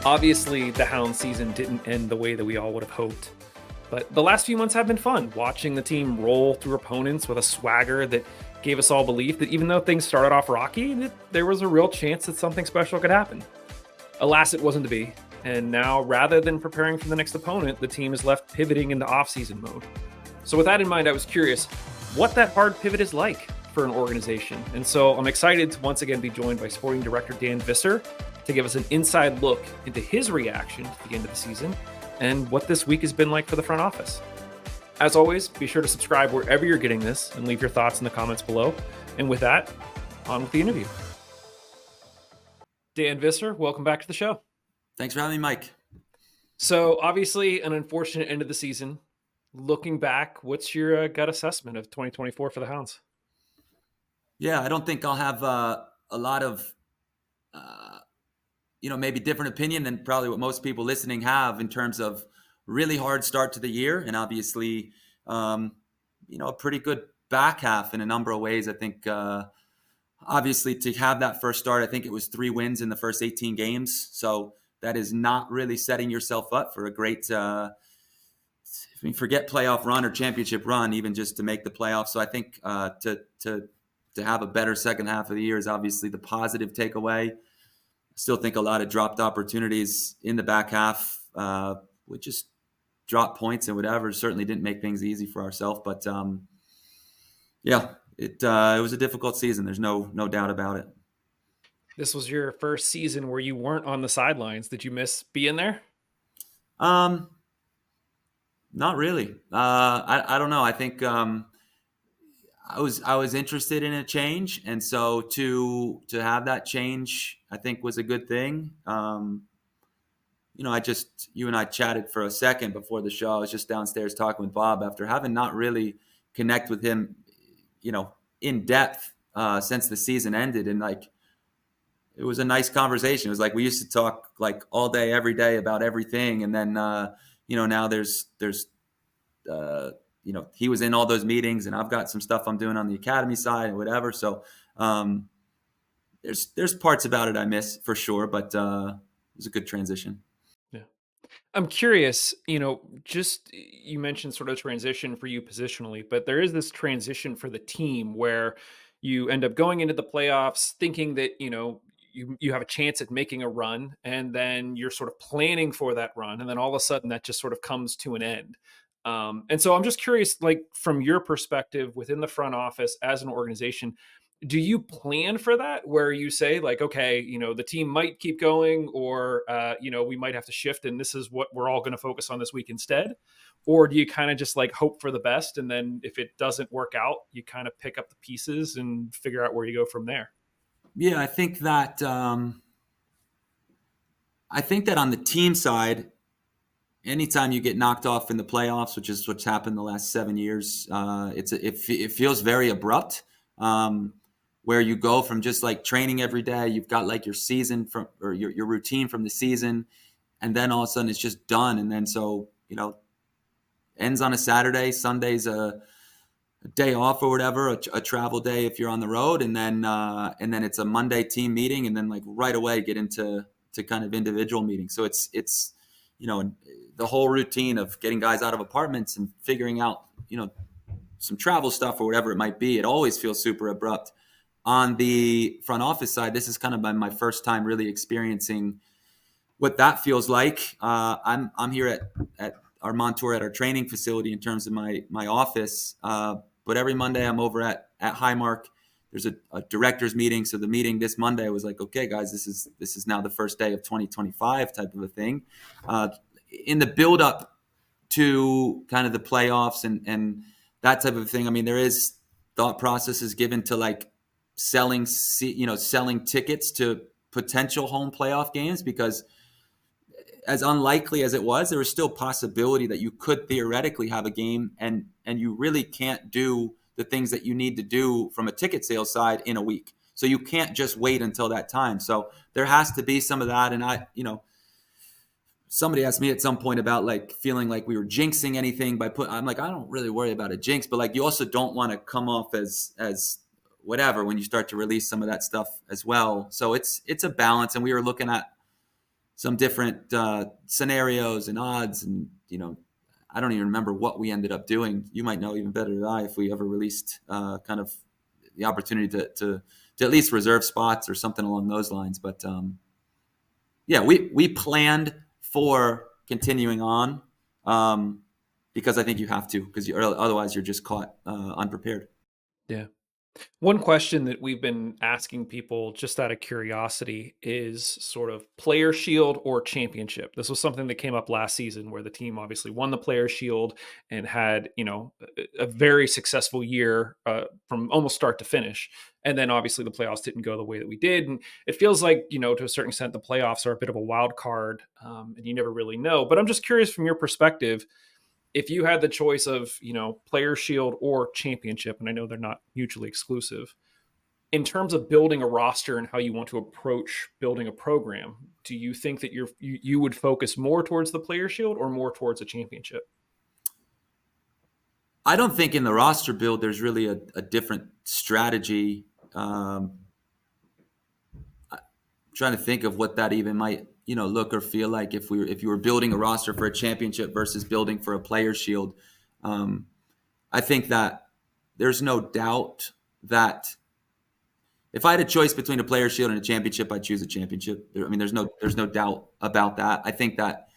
Obviously, the Hound season didn't end the way that we all would have hoped. But the last few months have been fun, watching the team roll through opponents with a swagger that gave us all belief that even though things started off rocky, that there was a real chance that something special could happen. Alas, it wasn't to be. And now, rather than preparing for the next opponent, the team is left pivoting into offseason mode. So with that in mind, I was curious what that hard pivot is like for an organization. And so I'm excited to once again be joined by sporting director Dan Visser to give us an inside look into his reaction to the end of the season and what this week has been like for the front office. As always, be sure to subscribe wherever you're getting this and leave your thoughts in the comments below. And with that, on with the interview. Dan Visser, welcome back to the show. Thanks for having me, Mike. So obviously an unfortunate end of the season. Looking back, what's your gut assessment of 2024 for the Hounds? Yeah, I don't think I'll have a lot of, maybe different opinion than probably what most people listening have in terms of really hard start to the year. And obviously, a pretty good back half in a number of ways. I think, obviously, to have that first start, I think it was 3 wins in the first 18 games. So that is not really setting yourself up for a great, forget playoff run or championship run, even just to make the playoffs. So I think to have a better second half of the year is obviously the positive takeaway. I still think a lot of dropped opportunities in the back half. We just drop points and whatever. Certainly didn't make things easy for ourselves. But it was a difficult season. There's no doubt about it. This was your first season where you weren't on the sidelines. Did you miss being there? Not really. I don't know. I think I was interested in a change, and so to have that change, I think was a good thing. You and I chatted for a second before the show. I was just downstairs talking with Bob after having not really connect with him, in depth since the season ended, and it was a nice conversation. It was like we used to talk like all day, every day about everything, and then now there's he was in all those meetings, and I've got some stuff I'm doing on the academy side and whatever. So there's parts about it I miss for sure, but it was a good transition. Yeah. I'm curious, you mentioned sort of transition for you positionally, but there is this transition for the team where you end up going into the playoffs thinking that, you have a chance at making a run, and then you're sort of planning for that run. And then all of a sudden that just sort of comes to an end. And so I'm just curious, like from your perspective within the front office as an organization, do you plan for that where you say like, okay, the team might keep going or, we might have to shift and this is what we're all going to focus on this week instead? Or do you kind of just like hope for the best? And then if it doesn't work out, you kind of pick up the pieces and figure out where you go from there? Yeah, I think that on the team side, anytime you get knocked off in the playoffs, which is what's happened the last 7 years, it feels very abrupt. Where you go from just like training every day, you've got like your season or your routine from the season, and then all of a sudden it's just done. And then ends on a Saturday, Sunday's a day off or whatever, a travel day if you're on the road, and then it's a Monday team meeting, and then like right away get into kind of individual meetings. So it's the whole routine of getting guys out of apartments and figuring out some travel stuff or whatever it might be. It always feels super abrupt. On the front office side, this is kind of my first time really experiencing what that feels like. I'm here at our Montour at our training facility in terms of my office. But every Monday I'm over at Highmark. There's a director's meeting. So the meeting this Monday was like, okay, guys, this is now the first day of 2025 type of a thing. In the build up to kind of the playoffs and that type of thing. I mean, there is thought processes given to like selling tickets to potential home playoff games, because as unlikely as it was, there was still possibility that you could theoretically have a game and you really can't do the things that you need to do from a ticket sales side in a week. So you can't just wait until that time. So there has to be some of that. And somebody asked me at some point about like feeling like we were jinxing anything I'm like, I don't really worry about a jinx, but like you also don't want to come off as whatever when you start to release some of that stuff as well. So it's a balance. And we were looking at some different scenarios and odds, and I don't even remember what we ended up doing. You might know even better than I if we ever released kind of the opportunity to at least reserve spots or something along those lines. But yeah, we planned for continuing on because I think you have to, because otherwise you're just caught unprepared. Yeah. One question that we've been asking people just out of curiosity is sort of player shield or championship. This was something that came up last season where the team obviously won the player shield and had, a very successful year from almost start to finish. And then obviously the playoffs didn't go the way that we did. And it feels like, to a certain extent, the playoffs are a bit of a wild card and you never really know. But I'm just curious from your perspective, if you had the choice of, player shield or championship, and I know they're not mutually exclusive, in terms of building a roster and how you want to approach building a program, do you think that you would focus more towards the player shield or more towards a championship? I don't think in the roster build there's really a different strategy. I'm trying to think of what that even might look or feel like if you were building a roster for a championship versus building for a player shield. I think that there's no doubt that if I had a choice between a player shield and a championship, I'd choose a championship. I mean, there's no doubt about that. I think that,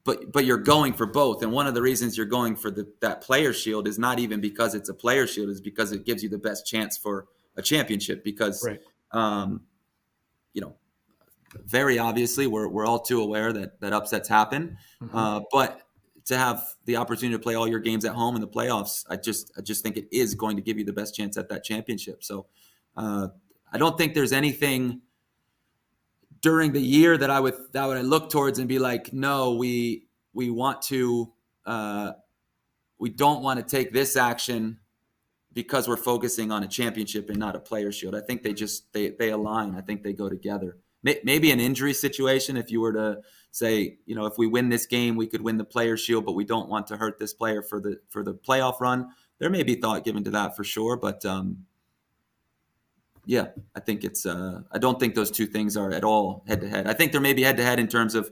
but you're going for both, and one of the reasons you're going for that player shield is not even because it's a player shield, is because it gives you the best chance for a championship. Because, right. Very obviously, we're all too aware that upsets happen, but to have the opportunity to play all your games at home in the playoffs, I just think it is going to give you the best chance at that championship. So I don't think there's anything during the year that I would look towards and be like, no, we want to we don't want to take this action because we're focusing on a championship and not a player shield. I think they align. I think they go together. Maybe an injury situation, if you were to say, if we win this game, we could win the player shield, but we don't want to hurt this player for the playoff run. There may be thought given to that for sure. But yeah, I think I don't think those two things are at all head to head. I think they're maybe head to head in terms of,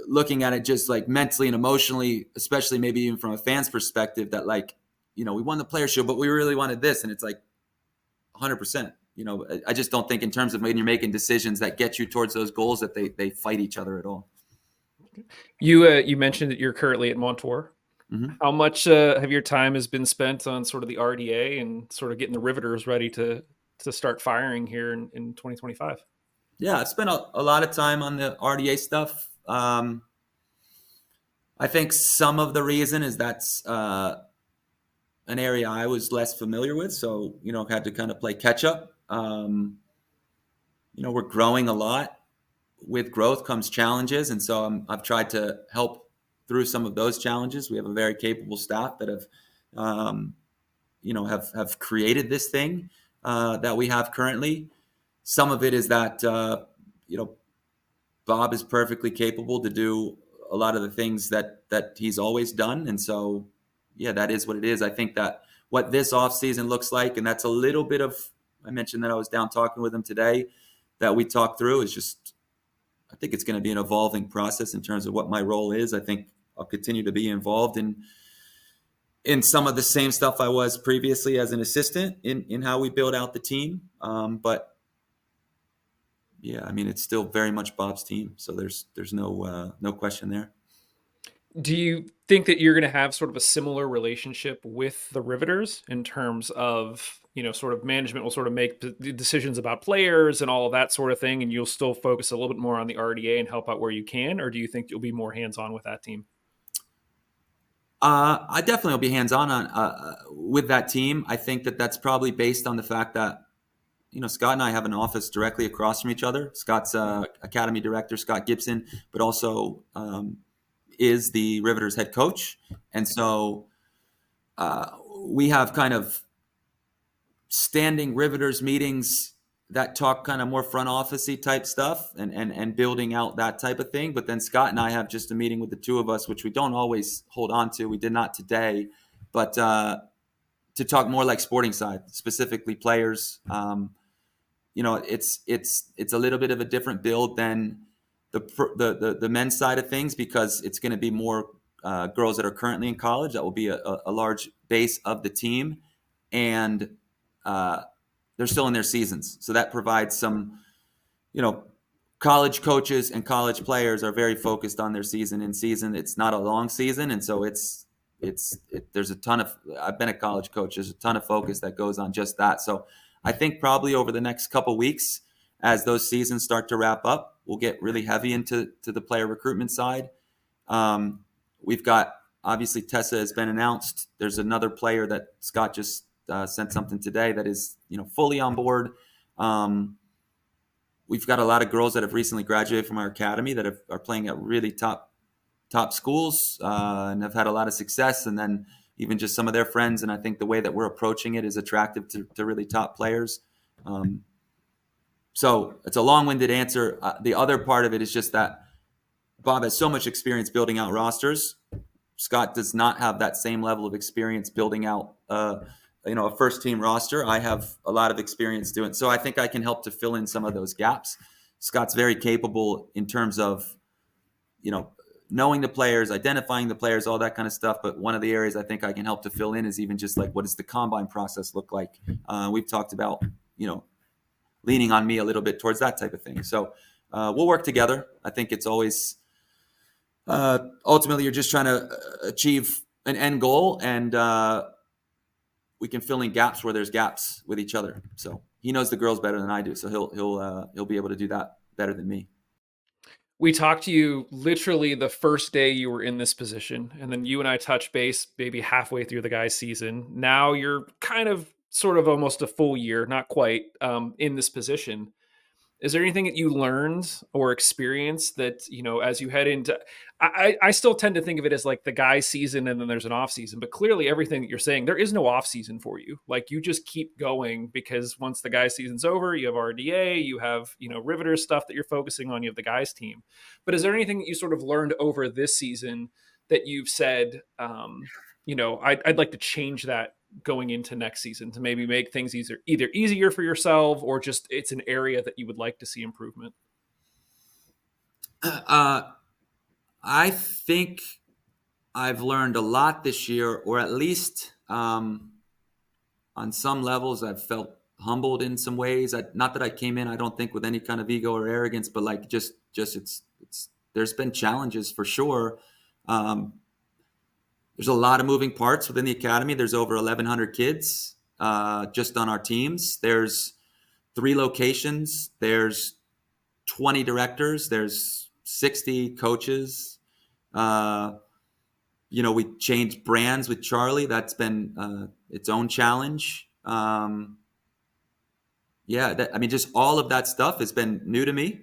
looking at it just like mentally and emotionally, especially maybe even from a fan's perspective, that like, we won the player shield, but we really wanted this. And it's like 100%. I just don't think in terms of when you're making decisions that get you towards those goals that they fight each other at all. You mentioned that you're currently at Montour. Mm-hmm. How much of your time has been spent on sort of the RDA and sort of getting the Riveters ready to start firing here in 2025? Yeah, I've spent a lot of time on the RDA stuff. I think some of the reason is that's an area I was less familiar with, so had to kind of play catch up. We're growing a lot. With growth comes challenges, and so I've tried to help through some of those challenges. We have a very capable staff that have created this thing that we have currently. Some of it is that Bob is perfectly capable to do a lot of the things that he's always done, and so yeah, that is what it is. I think that what this offseason looks like, and that's a little bit of, I mentioned that I was down talking with him today, that we talked through, is just, I think it's going to be an evolving process in terms of what my role is. I think I'll continue to be involved in some of the same stuff I was previously as an assistant in how we build out the team. But yeah, I mean, it's still very much Bob's team. So there's no question there. Do you think that you're going to have sort of a similar relationship with the Riveters in terms of, sort of management will sort of make decisions about players and all of that sort of thing, and you'll still focus a little bit more on the RDA and help out where you can? Or do you think you'll be more hands-on with that team? I definitely will be hands-on with that team. I think that's probably based on the fact that, Scott and I have an office directly across from each other. Scott's academy director, Scott Gibson, but also is the Riveters head coach. And so we have kind of standing Riveters meetings that talk kind of more front office-y type stuff and building out that type of thing. But then Scott and I have just a meeting with the two of us, which we don't always hold on to. We did not today, but to talk more like sporting side, specifically players. it's a little bit of a different build than the men's side of things, because it's going to be more girls that are currently in college. That will be a large base of the team, and they're still in their seasons. So that provides some, college coaches and college players are very focused on their season in season. It's not a long season. And so there's a ton of, I've been a college coach. There's a ton of focus that goes on just that. So I think probably over the next couple weeks, as those seasons start to wrap up, we'll get really heavy into the player recruitment side. We've got, obviously Tessa has been announced. There's another player that Scott just sent something today that is, fully on board. We've got a lot of girls that have recently graduated from our academy that are playing at really top schools and have had a lot of success. And then even just some of their friends. And I think the way that we're approaching it is attractive to really top players. So it's a long-winded answer. The other part of it is just that Bob has so much experience building out rosters. Scott does not have that same level of experience building out, a first-team roster. I have a lot of experience doing it. So I think I can help to fill in some of those gaps. Scott's very capable in terms of, knowing the players, identifying the players, all that kind of stuff. But one of the areas I think I can help to fill in is even just like, what does the combine process look like? We've talked about, leaning on me a little bit towards that type of thing. So we'll work together. I think it's always, ultimately, you're just trying to achieve an end goal, and we can fill in gaps where there's gaps with each other. So he knows the girls better than I do. So he'll be able to do that better than me. We talked to you literally the first day you were in this position, and then you and I touched base maybe halfway through the guys' season. Now you're kind of sort of almost a full year, not quite, in this position. Is there anything that you learned or experienced that, as you head into, I still tend to think of it as like the guys season and then there's an off season, but clearly everything that you're saying, there is no off season for you. Like you just keep going, because once the guys season's over, you have RDA, you have, Riveters stuff that you're focusing on, you have the guys team. But is there anything that you sort of learned over this season that you've said, I'd like to change that going into next season to maybe make things either easier for yourself, or just it's an area that you would like to see improvement? I think I've learned a lot this year, or at least on some levels I've felt humbled in some ways. Not that I came in, I don't think, with any kind of ego or arrogance, but like just it's there's been challenges for sure. There's a lot of moving parts within the academy. There's over 1,100 kids just on our teams. There's 3 locations. There's 20 directors. There's 60 coaches. We changed brands with Charlie. That's been its own challenge. Just all of that stuff has been new to me.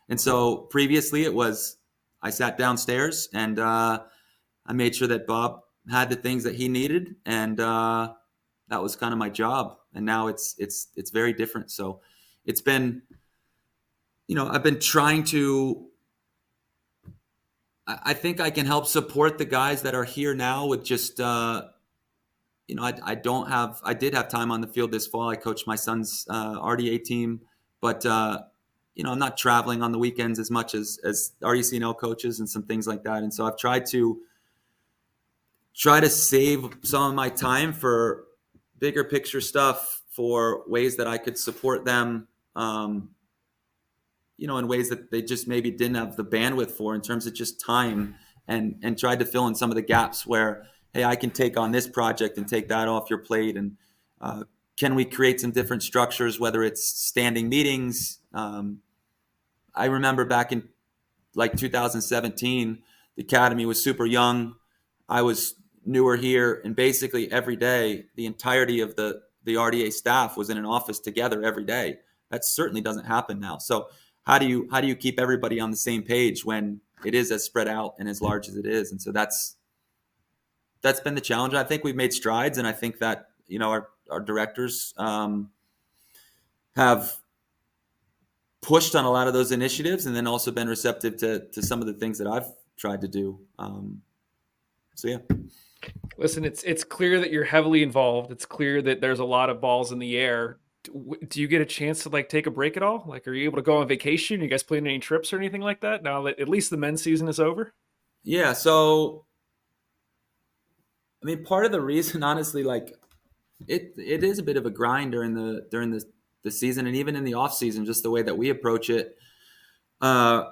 And so previously it was, I sat downstairs and I made sure that Bob had the things that he needed, and that was kind of my job. And now it's very different. So it's been, I've been trying to. I think I can help support the guys that are here now with just, I did have time on the field this fall. I coached my son's RDA team, but I'm not traveling on the weekends as much as RUCNL coaches and some things like that. And so I've tried to save some of my time for bigger picture stuff, for ways that I could support them, in ways that they just maybe didn't have the bandwidth for in terms of just time, and tried to fill in some of the gaps where, hey, I can take on this project and take that off your plate. And can we create some different structures, whether it's standing meetings? I remember back in like 2017, the academy was super young. I was newer here, and basically every day, the entirety of the RDA staff was in an office together every day. That certainly doesn't happen now. So how do you keep everybody on the same page when it is as spread out and as large as it is? And so that's been the challenge. I think we've made strides, and I think that our directors have pushed on a lot of those initiatives, and then also been receptive to some of the things that I've tried to do. So yeah. Listen, it's clear that you're heavily involved. It's clear that there's a lot of balls in the air. Do you get a chance to like take a break at all? Like, are you able to go on vacation? Are you guys planning any trips or anything like that now that at least the men's season is over? Yeah, so I mean, part of the reason, honestly, like it is a bit of a grind during the season, and even in the off season, just the way that we approach it. Uh,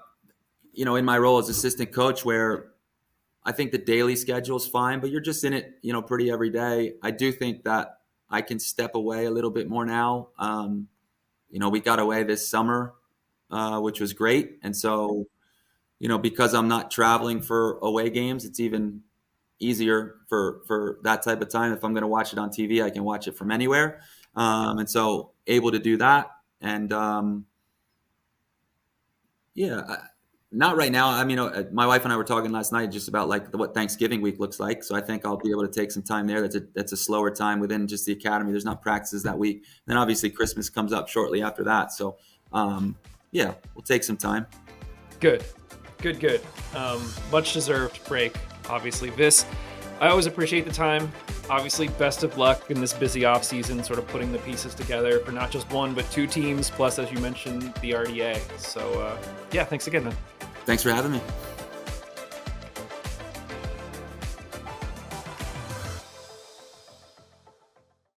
in my role as assistant coach, where I think the daily schedule is fine, but you're just in it, pretty every day. I do think that I can step away a little bit more now. We got away this summer, which was great, and so because I'm not traveling for away games, it's even easier for that type of time. If I'm going to watch it on TV, I can watch it from anywhere, and so able to do that. And not right now. I mean, my wife and I were talking last night just about like what Thanksgiving week looks like. So I think I'll be able to take some time there. That's a slower time within just the academy. There's not practices that week. Then obviously Christmas comes up shortly after that. So we'll take some time. Good. Much deserved break, obviously. I always appreciate the time. Obviously, best of luck in this busy off season, sort of putting the pieces together for not just one, but two teams, plus, as you mentioned, the RDA. So, thanks again, man. Thanks for having me.